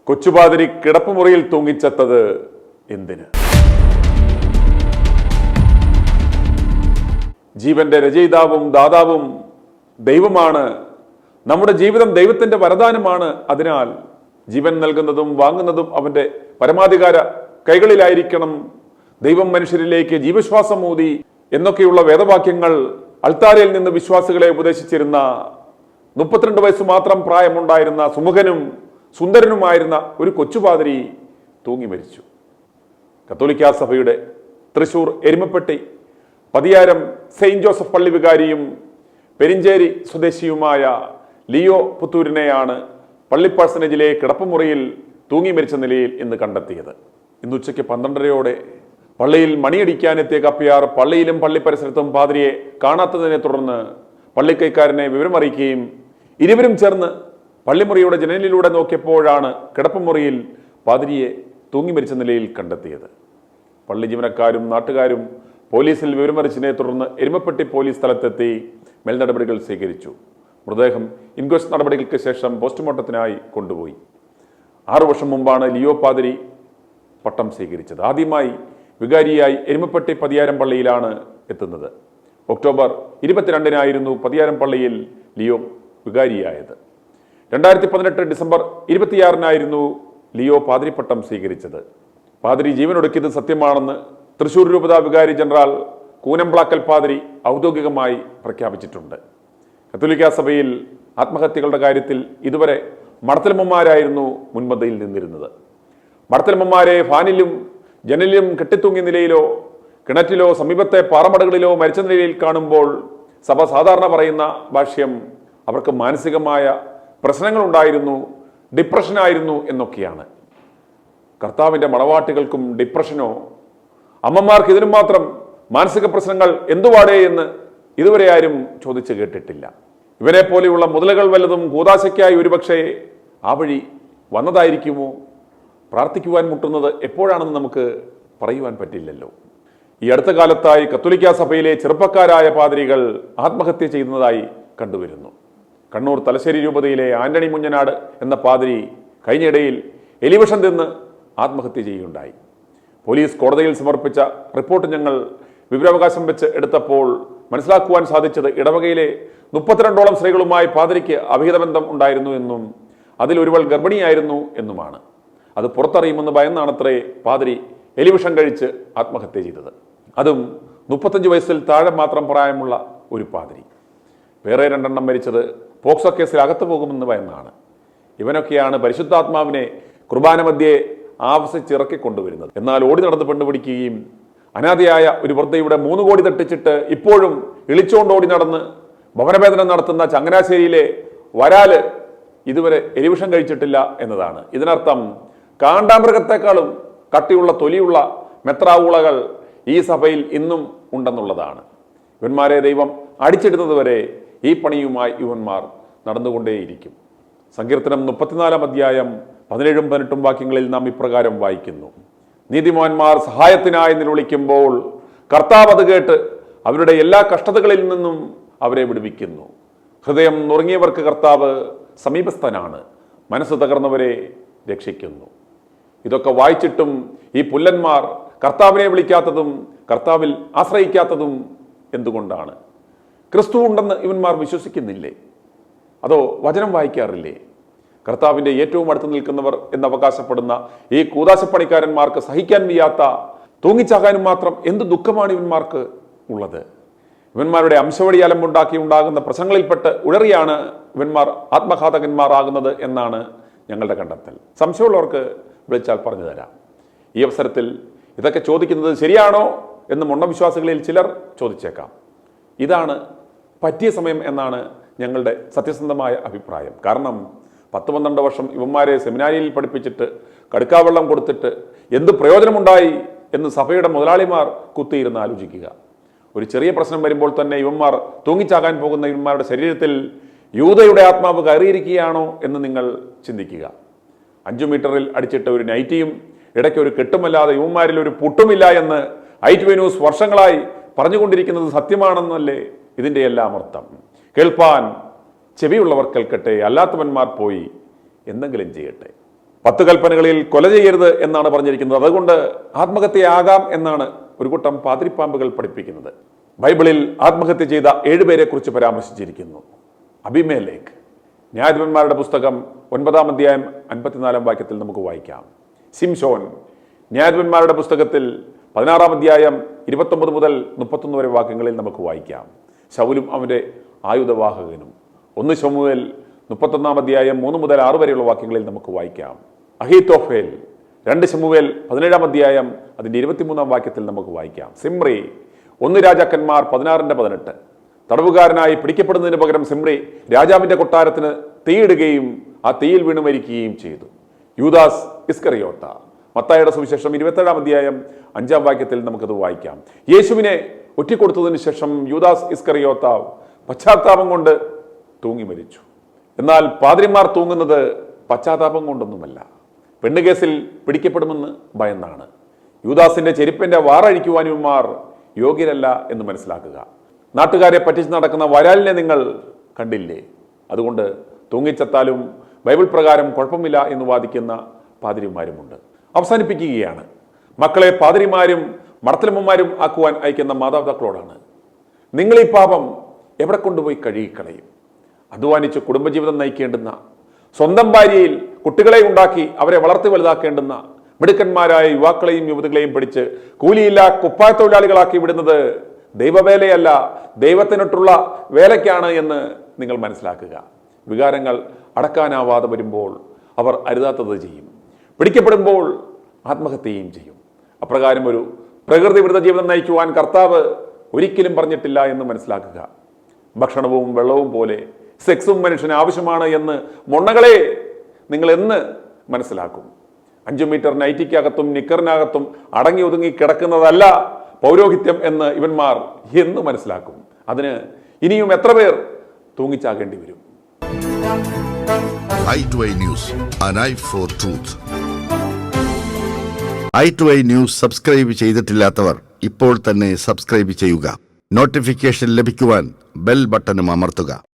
കൊച്ചുപാതിരി കിടപ്പുമുറിയിൽ തൂങ്ങിച്ചത്തത് എന്തിന്? ജീവന്റെ രചയിതാവും ദാതാവും ദൈവമാണ്. നമ്മുടെ ജീവിതം ദൈവത്തിന്റെ വരദാനമാണ്. അതിനാൽ ജീവൻ നൽകുന്നതും വാങ്ങുന്നതും അവന്റെ പരമാധികാര കൈകളിലായിരിക്കണം. ദൈവം മനുഷ്യരിലേക്ക് ജീവശ്വാസം ഊതി എന്നൊക്കെയുള്ള വേദവാക്യങ്ങൾ അൾത്താരയിൽ നിന്ന് വിശ്വാസികളെ ഉപദേശിച്ചിരുന്ന 32 വയസ്സ് മാത്രം പ്രായമുണ്ടായിരുന്ന സുമുഖനും സുന്ദരനുമായിരുന്ന ഒരു കൊച്ചുപാതിരി തൂങ്ങി മരിച്ചു. കത്തോലിക്കാ സഭയുടെ തൃശൂർ എരുമപ്പെട്ടി പതിയാരം സെയിന്റ് ജോസഫ് പള്ളി വികാരിയും പെരിഞ്ചേരി സ്വദേശിയുമായ ലിയോ പുത്തൂരിനെയാണ് പള്ളിപ്പാഴ്സനേജിലെ കിടപ്പുമുറിയിൽ തൂങ്ങി മരിച്ച നിലയിൽ ഇന്ന് കണ്ടെത്തിയത്. ഇന്ന് ഉച്ചയ്ക്ക് 12:30 പള്ളിയിൽ മണിയടിക്കാനെത്തിയ കപ്പ്യാർ പള്ളിയിലും പള്ളി പരിസരത്തും പാതിരിയെ കാണാത്തതിനെ തുടർന്ന് പള്ളിക്കൈക്കാരനെ വിവരമറിയിക്കുകയും ഇരുവരും ചേർന്ന് പള്ളിമുറിയുടെ ജനലിലൂടെ നോക്കിയപ്പോഴാണ് കിടപ്പുമുറിയിൽ പാതിരിയെ തൂങ്ങി മരിച്ച നിലയിൽ കണ്ടെത്തിയത്. പള്ളി ജീവനക്കാരും നാട്ടുകാരും പോലീസിൽ വിവരമറിച്ചതിനെ തുടർന്ന് എരുമപ്പെട്ടി പോലീസ് സ്ഥലത്തെത്തി മേൽനടപടികൾ സ്വീകരിച്ചു. മൃതദേഹം ഇൻക്വസ്റ്റ് നടപടികൾക്ക് ശേഷം പോസ്റ്റ്മോർട്ടത്തിനായി കൊണ്ടുപോയി. 6 വർഷം മുമ്പാണ് ലിയോ പാതിരി പട്ടം സ്വീകരിച്ചത്. ആദ്യമായി വികാരിയായി എരുമപ്പെട്ടി പതിയാരം പള്ളിയിലാണ് എത്തുന്നത്. ഒക്ടോബർ 22-നായിരുന്നു പതിയാരം പള്ളിയിൽ ലിയോ വികാരിയായത്. 2018 ഡിസംബർ 26-നായിരുന്നു ലിയോ പാതിരി പട്ടം സ്വീകരിച്ചത്. പാതിരി ജീവനൊടുക്കിയത് സത്യമാണെന്ന് തൃശൂർ രൂപത വികാരി ജനറൽ കൂനംപ്ലാക്കൽ പാതിരി ഔദ്യോഗികമായി പ്രഖ്യാപിച്ചിട്ടുണ്ട്. കത്തോലിക്കാ സഭയിൽ ആത്മഹത്യകളുടെ കാര്യത്തിൽ ഇതുവരെ മടത്തലമ്മമാരായിരുന്നു മുൻപന്തിയിൽ നിന്നിരുന്നത്. മടത്തലമ്മമാരെ ഫാനിലും ജനലിലും കെട്ടിത്തൂങ്ങിയ നിലയിലോ കിണറ്റിലോ സമീപത്തെ പാറമടകളിലോ മരിച്ച നിലയിൽ കാണുമ്പോൾ സഭ സാധാരണ പറയുന്ന ഭാഷ്യം അവർക്ക് മാനസികമായ പ്രശ്നങ്ങളുണ്ടായിരുന്നു, ഡിപ്രഷനായിരുന്നു എന്നൊക്കെയാണ്. കർത്താവിൻ്റെ മണവാട്ടികൾക്കും ഡിപ്രഷനോ അമ്മമാർക്ക് ഇതിനും മാത്രം മാനസിക പ്രശ്നങ്ങൾ എന്തുവാടേ എന്ന് ഇതുവരെ ആരും ചോദിച്ചു കേട്ടിട്ടില്ല. ഇവരെ പോലെയുള്ള മുതലുകൾ വല്ലതും കൂതാശയ്ക്കായി ഒരുപക്ഷെ ആ വഴി വന്നതായിരിക്കുമോ? പ്രാർത്ഥിക്കുവാൻ മുട്ടുന്നത് എപ്പോഴാണെന്ന് നമുക്ക് പറയുവാൻ പറ്റില്ലല്ലോ. ഈ അടുത്ത കാലത്തായി കത്തോലിക്കാ സഭയിലെ ചെറുപ്പക്കാരായ പാതിരികൾ ആത്മഹത്യ ചെയ്യുന്നതായി കണ്ടുവരുന്നു. കണ്ണൂർ തലശ്ശേരി രൂപതയിലെ ആന്റണി മുഞ്ഞനാട് എന്ന പാതിരി കഴിഞ്ഞിടയിൽ എലിവിഷം തിന്ന് ആത്മഹത്യ ചെയ്യുകയുണ്ടായി. പോലീസ് കോടതിയിൽ സമർപ്പിച്ച റിപ്പോർട്ട് ഞങ്ങൾ വിവരാവകാശം വെച്ച് എടുത്തപ്പോൾ മനസ്സിലാക്കുവാൻ സാധിച്ചത് ഇടവകയിലെ 32ഓളം സ്ത്രീകളുമായി പാതിരിക്ക് അവിഹിതബന്ധം ഉണ്ടായിരുന്നു എന്നും അതിൽ ഒരുവൾ ഗർഭിണിയായിരുന്നു എന്നുമാണ്. അത് പുറത്തറിയുമെന്ന് ഭയന്നാണത്രേ പാതിരി എലിവിഷം കഴിച്ച് ആത്മഹത്യ ചെയ്തത്. അതും 35 വയസ്സിൽ താഴെ മാത്രം പ്രായമുള്ള ഒരു പാതിരി. വേറെ 2 എണ്ണം മരിച്ചത് പോക്സോ കേസിൽ അകത്തു പോകുമെന്ന് ഭയന്നാണ്. ഇവനൊക്കെയാണ് പരിശുദ്ധാത്മാവിനെ കുർബാന മധ്യേ ആവസിച്ചിറക്കി കൊണ്ടുവരുന്നത്. എന്നാൽ ഓടി നടന്ന് പെണ്ണുപിടിക്കുകയും അനാഥയായ ഒരു വൃദ്ധയുടെ 3 കോടി തട്ടിച്ചിട്ട് ഇപ്പോഴും ഇളിച്ചോണ്ടോടി നടന്ന് ഭവനഭേദനം നടത്തുന്ന ചങ്ങനാശ്ശേരിയിലെ വരാല് ഇതുവരെ എലിവിഷം കഴിച്ചിട്ടില്ല എന്നതാണ്. ഇതിനർത്ഥം കാണ്ടാമൃഗത്തെക്കാളും കട്ടിയുള്ള തൊലിയുള്ള മെത്രാവുളകൾ ഈ സഭയിൽ ഇന്നും ഉണ്ടെന്നുള്ളതാണ്. ഇവന്മാരെ ദൈവം അടിച്ചിടുന്നതുവരെ ഈ പണിയുമായി ഇവന്മാർ നടന്നുകൊണ്ടേയിരിക്കും. സങ്കീർത്തനം 34-ാം അധ്യായം 17-18 വാക്യങ്ങളിൽ നാം ഇപ്രകാരം വായിക്കുന്നു: നീതിമാന്മാർ സഹായത്തിനായി നിലവിളിക്കുമ്പോൾ കർത്താവ് അത് കേട്ട് അവരുടെ എല്ലാ കഷ്ടതകളിൽ നിന്നും അവരെ വിടുവിക്കുന്നു. ഹൃദയം നുറുങ്ങിയവർക്ക് കർത്താവ് സമീപസ്ഥനാണ്, മനസ്സ് തകർന്നവരെ രക്ഷിക്കുന്നു. ഇതൊക്കെ വായിച്ചിട്ടും ഈ പുല്ലന്മാർ കർത്താവിനെ വിളിക്കാത്തതും കർത്താവിൽ ആശ്രയിക്കാത്തതും എന്തുകൊണ്ടാണ്? ക്രിസ്തു ഉണ്ടെന്ന് ഇവന്മാർ വിശ്വസിക്കുന്നില്ലേ? അതോ വചനം വായിക്കാറില്ലേ? കർത്താവിൻ്റെ ഏറ്റവും അടുത്ത് നിൽക്കുന്നവർ എന്നവകാശപ്പെടുന്ന ഈ കൂതാശപ്പണിക്കാരന്മാർക്ക് സഹിക്കാൻ വയ്യാത്ത, തൂങ്ങിച്ചാകാനും മാത്രം എന്ത് ദുഃഖമാണ് ഇവന്മാർക്ക് ഉള്ളത്? ഇവന്മാരുടെ അംശവടി അലമ്പുണ്ടാക്കി ഉണ്ടാകുന്ന പ്രശ്നങ്ങളിൽപ്പെട്ട് ഉഴറിയാണ് ഇവന്മാർ ആത്മഘാതകന്മാരാകുന്നത് എന്നാണ് ഞങ്ങളുടെ കണ്ടെത്തൽ. സംശയമുള്ളവർക്ക് വിളിച്ചാൽ പറഞ്ഞു തരാം. ഈ അവസരത്തിൽ ഇതൊക്കെ ചോദിക്കുന്നത് ശരിയാണോ എന്ന് മുണ്ണവിശ്വാസികളിൽ ചിലർ ചോദിച്ചേക്കാം. ഇതാണ് പറ്റിയ സമയം എന്നാണ് ഞങ്ങളുടെ സത്യസന്ധമായ അഭിപ്രായം. കാരണം 10-12 വർഷം ഇവന്മാരെ സെമിനാരിയിൽ പഠിപ്പിച്ചിട്ട് കടുക്കാവെള്ളം കൊടുത്തിട്ട് എന്ത് പ്രയോജനമുണ്ടായി എന്ന് സഭയുടെ മുതലാളിമാർ കുത്തിയിരുന്ന് ആലോചിക്കുക. ഒരു ചെറിയ പ്രശ്നം വരുമ്പോൾ തന്നെ ഇവന്മാർ തൂങ്ങിച്ചാകാൻ പോകുന്ന ഇവന്മാരുടെ ശരീരത്തിൽ യൂദയുടെ ആത്മാവ് കയറിയിരിക്കുകയാണോ എന്ന് നിങ്ങൾ ചിന്തിക്കുക. 5 മീറ്ററിൽ അടിച്ചിട്ട് ഒരു നൈറ്റിയും ഇടയ്ക്ക് ഒരു കെട്ടുമല്ലാതെ ഇവന്മാരിൽ ഒരു പുട്ടുമില്ല എന്ന് ഐറ്റ് ന്യൂസ് വർഷങ്ങളായി പറഞ്ഞുകൊണ്ടിരിക്കുന്നത് സത്യമാണെന്നല്ലേ ഇതിൻ്റെ എല്ലാം അർത്ഥം? കേൾപ്പാൻ ചെവിയുള്ളവർ കേൾക്കട്ടെ, അല്ലാത്തവന്മാർ പോയി എന്തെങ്കിലും ചെയ്യട്ടെ. 10 കൽപ്പനകളിൽ കൊല ചെയ്യരുത് എന്നാണ് പറഞ്ഞിരിക്കുന്നത്. അതുകൊണ്ട് ആത്മഹത്യയാകാം എന്നാണ് ഒരു കൂട്ടം പാതിരിപ്പാമ്പുകൾ പഠിപ്പിക്കുന്നത്. ബൈബിളിൽ ആത്മഹത്യ ചെയ്ത 7 പേരെ കുറിച്ച് പരാമർശിച്ചിരിക്കുന്നു. അബിമേലേക്ക്, ന്യായാധിപന്മാരുടെ പുസ്തകം 9-ാം അധ്യായം 54-ാം വാക്യത്തിൽ നമുക്ക് വായിക്കാം. ശിംശോൻ, ന്യായാധിപന്മാരുടെ പുസ്തകത്തിൽ 16-ാം അധ്യായം 29 മുതൽ 31 വരെ വാക്യങ്ങളിൽ നമുക്ക് വായിക്കാം. ശൗലും അവന്റെ ആയുധവാഹകനും. 1 ശമൂവേൽ 31-ാം അധ്യായം 3 മുതൽ 6 വരെയുള്ള വാക്യങ്ങളിൽ നമുക്ക് വായിക്കാം. അഹീത്തോഫേൽ, 2 ശമൂവേൽ 17-ാം അധ്യായം അതിന്റെ 23-ാം വാക്യത്തിൽ നമുക്ക് വായിക്കാം. സിമ്രി, 1 രാജാക്കന്മാർ 16-18. തടവുകാരനായി പിടിക്കപ്പെടുന്നതിന് പകരം സിമ്രി രാജാവിന്റെ കൊട്ടാരത്തിന് തീയിടുകയും ആ തീയിൽ വീണ് മരിക്കുകയും ചെയ്തു. യൂദാസ് ഇസ്കറിയോത്ത, മത്തായിയുടെ സുവിശേഷം 27-ാം അധ്യായം 5-ാം വാക്യത്തിൽ നമുക്കത് വായിക്കാം. യേശുവിനെ ഒറ്റിക്കൊടുത്തതിന് ശേഷം യൂദാസ് ഇസ്കറിയോത്താവ് പശ്ചാത്താപം കൊണ്ട് തൂങ്ങി മരിച്ചു. എന്നാൽ പാതിരിമാർ തൂങ്ങുന്നത് പശ്ചാത്താപം കൊണ്ടൊന്നുമല്ല, പെണ്ണുകേസിൽ പിടിക്കപ്പെടുമെന്ന് ഭയന്നാണ്. യൂദാസിന്റെ ചെരുപ്പിന്റെ വാറഴിക്കുവാൻ ഇവന്മാർ യോഗ്യരല്ല എന്ന് മനസ്സിലാക്കുക. നാട്ടുകാരെ പറ്റിച്ച് നടക്കുന്ന വരാലിനെ നിങ്ങൾ കണ്ടില്ലേ? അതുകൊണ്ട് തൂങ്ങിച്ചത്താലും ബൈബിൾ പ്രകാരം കുഴപ്പമില്ല എന്ന് വാദിക്കുന്ന പാതിരിമാരുമുണ്ട്. അവസാനിപ്പിക്കുകയാണ്. മക്കളെ പാതിരിമാരും മടത്തലമ്മമാരും ആക്കുവാൻ അയക്കുന്ന മാതാപിതാക്കളോടാണ്. നിങ്ങൾ ഈ പാപം എവിടെ കൊണ്ടുപോയി കഴുകിക്കളയും? അധ്വാനിച്ച് കുടുംബജീവിതം നയിക്കേണ്ടുന്ന, സ്വന്തം ഭാര്യയിൽ കുട്ടികളെ ഉണ്ടാക്കി അവരെ വളർത്തി വലുതാക്കേണ്ടുന്ന മിടുക്കന്മാരായ യുവാക്കളെയും യുവതികളെയും പിടിച്ച് കൂലിയില്ല കുപ്പായ തൊഴിലാളികളാക്കി വിടുന്നത് ദൈവവേലയല്ല, ദൈവത്തിനിട്ടുള്ള വേലയ്ക്കാണ് എന്ന് നിങ്ങൾ മനസ്സിലാക്കുക. വികാരങ്ങൾ അടക്കാനാവാതെ വരുമ്പോൾ അവർ അരുതാത്തത് ചെയ്യും. പിടിക്കപ്പെടുമ്പോൾ ആത്മഹത്യയും ചെയ്യും. അപ്രകാരം ഒരു പ്രകൃതി വിരുദ്ധ ജീവിതം നയിക്കുവാൻ കർത്താവ് ഒരിക്കലും പറഞ്ഞിട്ടില്ല എന്ന് മനസ്സിലാക്കുക. ഭക്ഷണവും വെള്ളവും പോലെ സെക്സും മനുഷ്യന് ആവശ്യമാണ് എന്ന് മൊണ്ണകളെ നിങ്ങൾ എന്ന് മനസ്സിലാക്കും. 5 മീറ്റർ നൈറ്റിക്കകത്തും നിക്കറിനകത്തും അടങ്ങി ഒതുങ്ങി കിടക്കുന്നതല്ല പൗരോഹിത്യം എന്ന് ഇവന്മാർ എന്ന് മനസ്സിലാക്കും. അതിന് ഇനിയും എത്ര പേർ തൂങ്ങിച്ചാകേണ്ടി വരും? i2i News, an eye for truth. i2i News subscribe ചെയ്തിട്ടില്ലാത്തവർ ഇപ്പോൾ തന്നെ സബ്സ്ക്രൈബ് ചെയ്യുക. നോട്ടിഫിക്കേഷൻ ലഭിക്കുവാൻ ബെൽ ബട്ടണും അമർത്തുക.